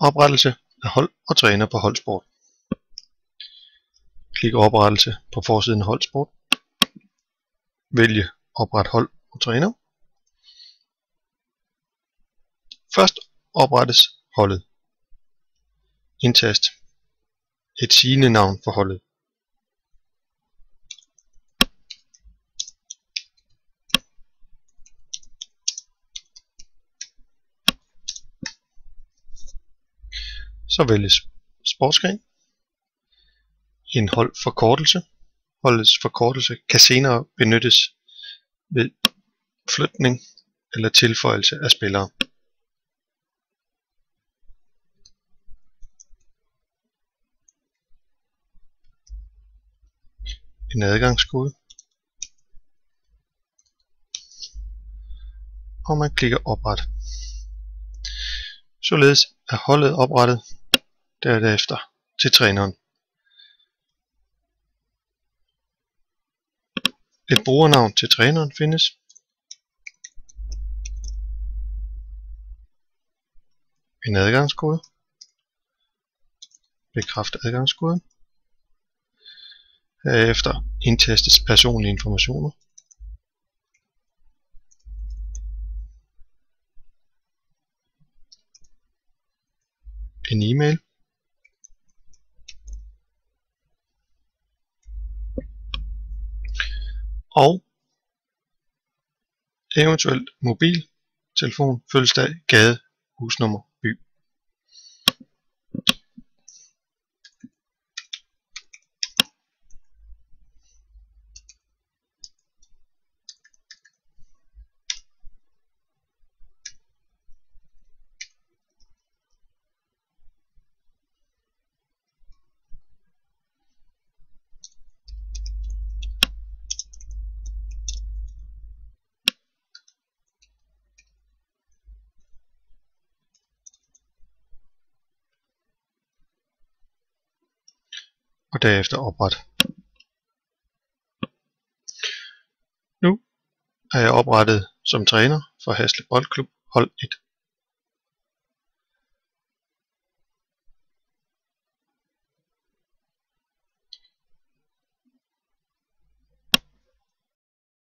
Oprettelse af hold og træner på holdsport. Klik oprettelse på forsiden af holdsport. Vælg opret hold og træner. Først oprettes holdet. Indtast et sigende navn for holdet. Så vælges sportsgren. En holdforkortelse. Holdets forkortelse kan senere benyttes ved flytning eller tilføjelse af spillere. En adgangskode. Og man klikker opret. Således er holdet oprettet, derefter til træneren. Et brugernavn til træneren findes. En adgangskode. Bekræft adgangskoden. Herefter indtastes personlige informationer. En e-mail. Og eventuelt mobil, telefon, fødselsdag, gade, husnummer, by. Og derefter opret. Nu er jeg oprettet som træner for Hasle Boldklub hold 1.